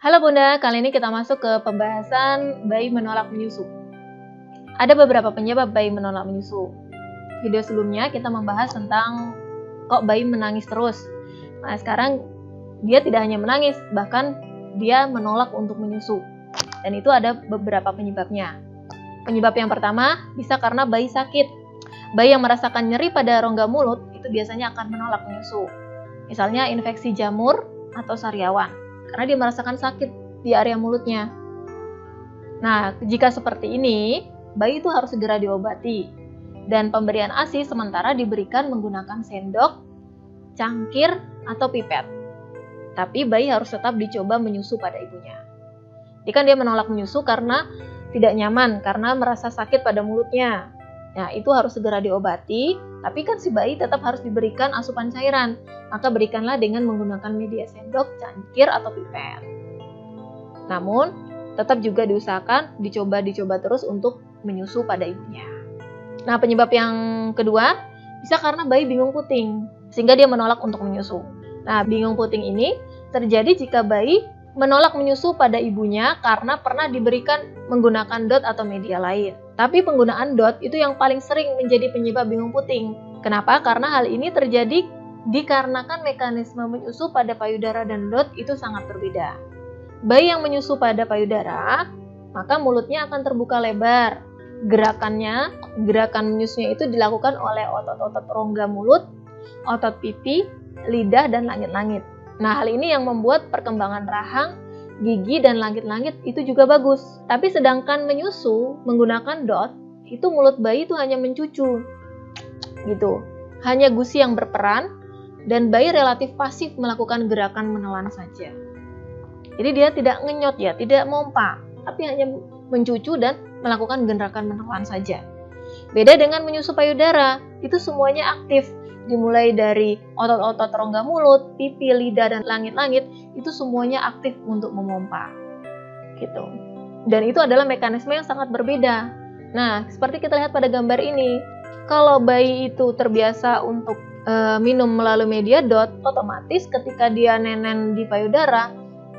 Halo Bunda, kali ini kita masuk ke pembahasan bayi menolak menyusu. Ada beberapa penyebab bayi menolak menyusu. Video sebelumnya kita membahas tentang kok bayi menangis terus. Nah, sekarang dia tidak hanya menangis, bahkan dia menolak untuk menyusu. Dan itu ada beberapa penyebabnya. Penyebab yang pertama bisa karena bayi sakit. Bayi yang merasakan nyeri pada rongga mulut itu biasanya akan menolak menyusu. Misalnya infeksi jamur atau sariawan, karena dia merasakan sakit di area mulutnya. Nah, jika seperti ini, bayi itu harus segera diobati. Dan pemberian ASI sementara diberikan menggunakan sendok, cangkir, atau pipet. Tapi bayi harus tetap dicoba menyusu pada ibunya. Jika dia menolak menyusu karena tidak nyaman, karena merasa sakit pada mulutnya, nah itu harus segera diobati. Tapi kan si bayi tetap harus diberikan asupan cairan, maka berikanlah dengan menggunakan media sendok, cangkir, atau pipet. Namun, tetap juga diusahakan dicoba terus untuk menyusu pada ibunya. Nah, penyebab yang kedua bisa karena bayi bingung puting, sehingga dia menolak untuk menyusu. Nah, bingung puting ini terjadi jika bayi menolak menyusu pada ibunya karena pernah diberikan menggunakan DOT atau media lain. Tapi penggunaan DOT itu yang paling sering menjadi penyebab bingung puting. Kenapa? Karena hal ini terjadi dikarenakan mekanisme menyusu pada payudara dan DOT itu sangat berbeda. Bayi yang menyusu pada payudara, maka mulutnya akan terbuka lebar. Gerakan menyusunya itu dilakukan oleh otot-otot rongga mulut, otot pipi, lidah, dan langit-langit. Nah, hal ini yang membuat perkembangan rahang, gigi, dan langit-langit itu juga bagus. Tapi sedangkan menyusu menggunakan DOT, itu mulut bayi itu hanya mencucu. Gitu. Hanya gusi yang berperan, dan bayi relatif pasif melakukan gerakan menelan saja. Jadi dia tidak ngenyot ya, tidak mompa, tapi hanya mencucu dan melakukan gerakan menelan saja. Beda dengan menyusu payudara, itu semuanya aktif. Dimulai dari otot-otot rongga mulut, pipi, lidah, dan langit-langit, itu semuanya aktif untuk memompa. Gitu. Dan itu adalah mekanisme yang sangat berbeda. Nah, seperti kita lihat pada gambar ini, kalau bayi itu terbiasa untuk minum melalui media DOT, otomatis ketika dia nenen di payudara,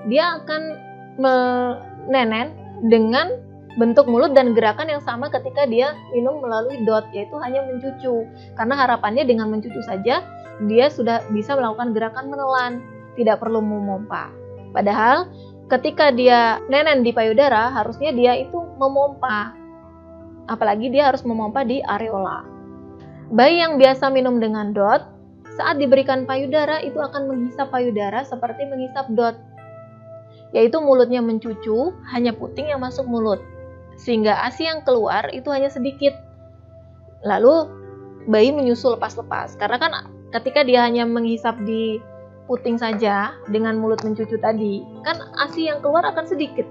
dia akan menenen dengan bentuk mulut dan gerakan yang sama ketika dia minum melalui DOT, yaitu hanya mencucu. Karena harapannya dengan mencucu saja, dia sudah bisa melakukan gerakan menelan, tidak perlu memompa. Padahal ketika dia nenen di payudara, harusnya dia itu memompa. Apalagi dia harus memompa di areola. Bayi yang biasa minum dengan DOT, saat diberikan payudara itu akan menghisap payudara seperti menghisap DOT. Yaitu mulutnya mencucu, hanya puting yang masuk mulut. Sehingga ASI yang keluar itu hanya sedikit. Lalu bayi menyusu lepas-lepas. Karena kan ketika dia hanya menghisap di puting saja dengan mulut mencucu tadi, kan ASI yang keluar akan sedikit.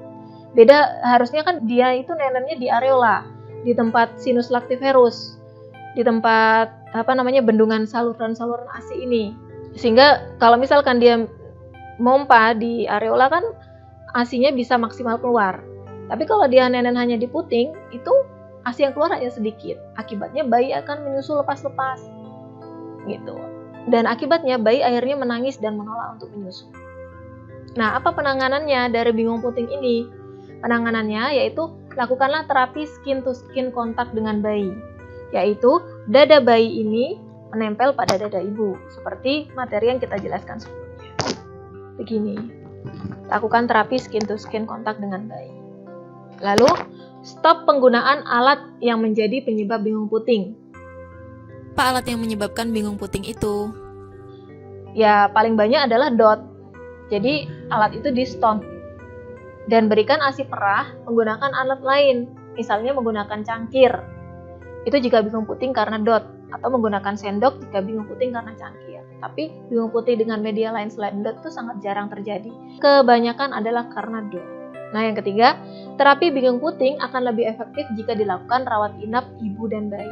Beda harusnya kan dia itu nenennya di areola, di tempat sinus lactiferus, di tempat bendungan saluran-saluran ASI ini. Sehingga kalau misalkan dia mompa di areola kan ASI-nya bisa maksimal keluar. Tapi kalau dia nenen hanya di puting, itu ASI yang keluar hanya sedikit. Akibatnya bayi akan menyusu lepas-lepas. Gitu. Dan akibatnya bayi akhirnya menangis dan menolak untuk menyusu. Nah, apa penanganannya dari bingung puting ini? Penanganannya yaitu lakukanlah terapi skin to skin kontak dengan bayi. Yaitu dada bayi ini menempel pada dada ibu. Seperti materi yang kita jelaskan sebelumnya. Begini. Lakukan terapi skin to skin kontak dengan bayi. Lalu, stop penggunaan alat yang menjadi penyebab bingung puting. Apa alat yang menyebabkan bingung puting itu? Ya, paling banyak adalah DOT. Jadi, alat itu di stop. Dan berikan ASI perah menggunakan alat lain. Misalnya menggunakan cangkir. Itu jika bingung puting karena DOT. Atau menggunakan sendok jika bingung puting karena cangkir. Tapi, bingung puting dengan media lain selain DOT itu sangat jarang terjadi. Kebanyakan adalah karena DOT. Nah, yang ketiga, terapi bingung puting akan lebih efektif jika dilakukan rawat inap ibu dan bayi.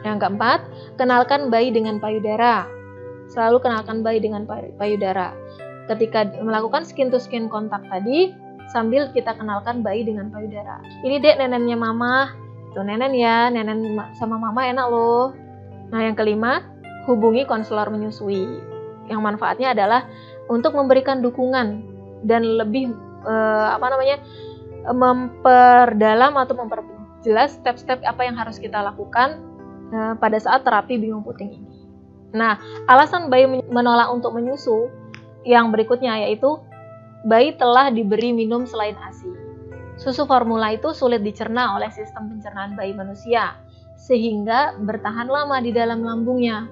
Yang keempat, kenalkan bayi dengan payudara. Selalu kenalkan bayi dengan payudara. Ketika melakukan skin to skin kontak tadi, sambil kita kenalkan bayi dengan payudara. Ini dek nenennya mama, itu nenen ya, nenen sama mama enak loh. Nah, yang kelima, hubungi konselor menyusui. Yang manfaatnya adalah untuk memberikan dukungan dan lebih memperdalam atau memperjelas step-step apa yang harus kita lakukan pada saat terapi bingung puting ini. Nah, alasan bayi menolak untuk menyusu yang berikutnya yaitu bayi telah diberi minum selain ASI. Susu formula itu sulit dicerna oleh sistem pencernaan bayi manusia, sehingga bertahan lama di dalam lambungnya.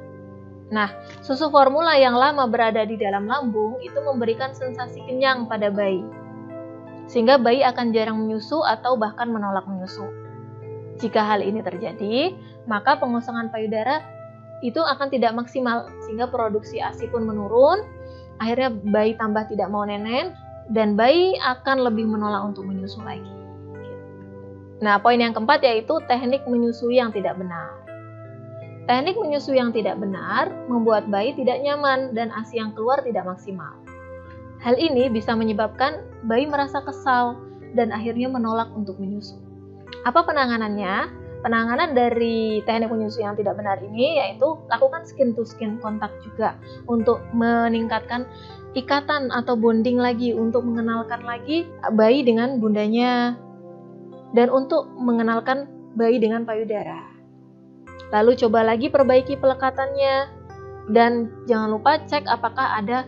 Nah, susu formula yang lama berada di dalam lambung itu memberikan sensasi kenyang pada bayi, sehingga bayi akan jarang menyusu atau bahkan menolak menyusu. Jika hal ini terjadi, maka pengosongan payudara itu akan tidak maksimal, sehingga produksi ASI pun menurun, akhirnya bayi tambah tidak mau nenen, dan bayi akan lebih menolak untuk menyusu lagi. Nah, poin yang keempat yaitu teknik menyusui yang tidak benar. Teknik menyusui yang tidak benar membuat bayi tidak nyaman dan ASI yang keluar tidak maksimal. Hal ini bisa menyebabkan bayi merasa kesal dan akhirnya menolak untuk menyusu. Apa penanganannya? Penanganan dari teknik menyusui yang tidak benar ini yaitu lakukan skin to skin kontak juga untuk meningkatkan ikatan atau bonding lagi, untuk mengenalkan lagi bayi dengan bundanya dan untuk mengenalkan bayi dengan payudara. Lalu coba lagi perbaiki pelekatannya dan jangan lupa cek apakah ada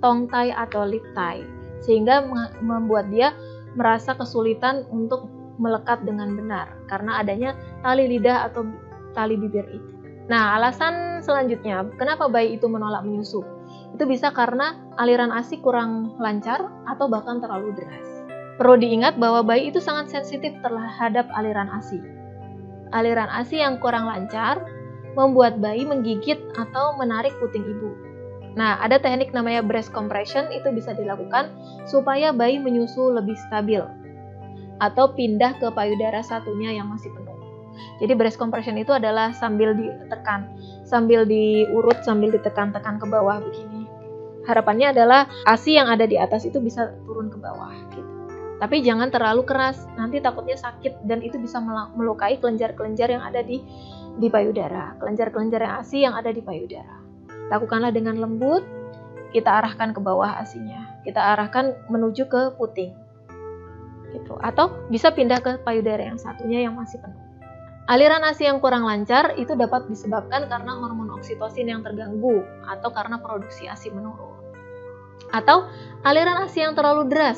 tongue tie atau lip tie sehingga membuat dia merasa kesulitan untuk melekat dengan benar karena adanya tali lidah atau tali bibir itu. Nah, alasan selanjutnya kenapa bayi itu menolak menyusu? Itu bisa karena aliran ASI kurang lancar atau bahkan terlalu deras. Perlu diingat bahwa bayi itu sangat sensitif terhadap aliran ASI. Aliran ASI yang kurang lancar membuat bayi menggigit atau menarik puting ibu. Nah, ada teknik namanya breast compression, itu bisa dilakukan supaya bayi menyusu lebih stabil atau pindah ke payudara satunya yang masih penuh. Jadi breast compression itu adalah sambil ditekan, sambil diurut, sambil ditekan-tekan ke bawah begini. Harapannya adalah ASI yang ada di atas itu bisa turun ke bawah gitu. Tapi jangan terlalu keras, nanti takutnya sakit dan itu bisa melukai kelenjar-kelenjar yang ada di payudara, kelenjar-kelenjar yang ASI yang ada di payudara. Lakukanlah dengan lembut, kita arahkan ke bawah ASI-nya, kita arahkan menuju ke puting. Gitu. Atau bisa pindah ke payudara yang satunya yang masih penuh. Aliran ASI yang kurang lancar itu dapat disebabkan karena hormon oksitosin yang terganggu atau karena produksi ASI menurun. Atau aliran ASI yang terlalu deras.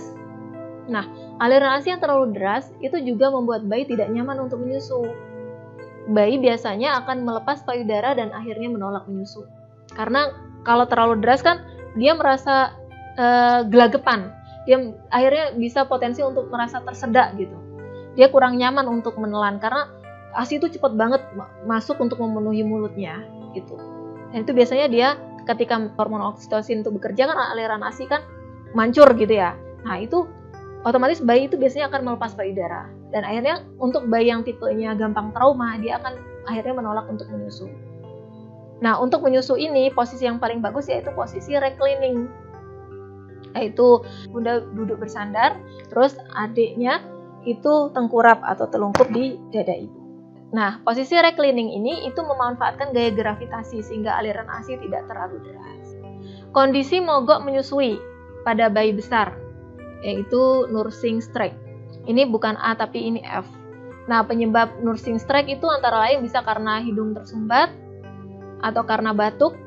Nah, aliran ASI yang terlalu deras itu juga membuat bayi tidak nyaman untuk menyusu. Bayi biasanya akan melepas payudara dan akhirnya menolak menyusu. Karena kalau terlalu deras kan dia merasa gelagapan. Dia akhirnya bisa potensi untuk merasa tersedak gitu. Dia kurang nyaman untuk menelan karena ASI itu cepat banget masuk untuk memenuhi mulutnya gitu. Dan itu biasanya dia ketika hormon oksitosin itu bekerja kan aliran ASI kan mancur gitu ya. Nah, itu otomatis bayi itu biasanya akan melepas payudara dan akhirnya untuk bayi yang tipenya gampang trauma dia akan akhirnya menolak untuk menyusu. Nah, untuk menyusu ini posisi yang paling bagus yaitu posisi reclining. Yaitu bunda duduk bersandar, terus adiknya itu tengkurap atau telungkup di dada ibu. Nah, posisi reclining ini itu memanfaatkan gaya gravitasi sehingga aliran ASI tidak terlalu deras. Kondisi mogok menyusui pada bayi besar, yaitu nursing streak. Ini bukan A tapi ini F. Nah, penyebab nursing streak itu antara lain bisa karena hidung tersumbat, atau karena batuk,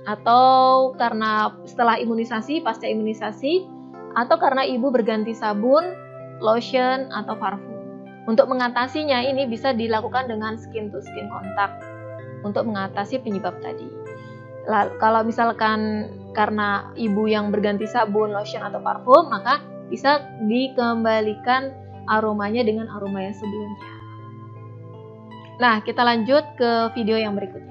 atau karena setelah imunisasi, pasca imunisasi, atau karena ibu berganti sabun, lotion, atau parfum. Untuk mengatasinya ini bisa dilakukan dengan skin to skin kontak untuk mengatasi penyebab tadi. Kalau misalkan karena ibu yang berganti sabun, lotion, atau parfum, maka bisa dikembalikan aromanya dengan aroma yang sebelumnya. Nah, kita lanjut ke video yang berikutnya.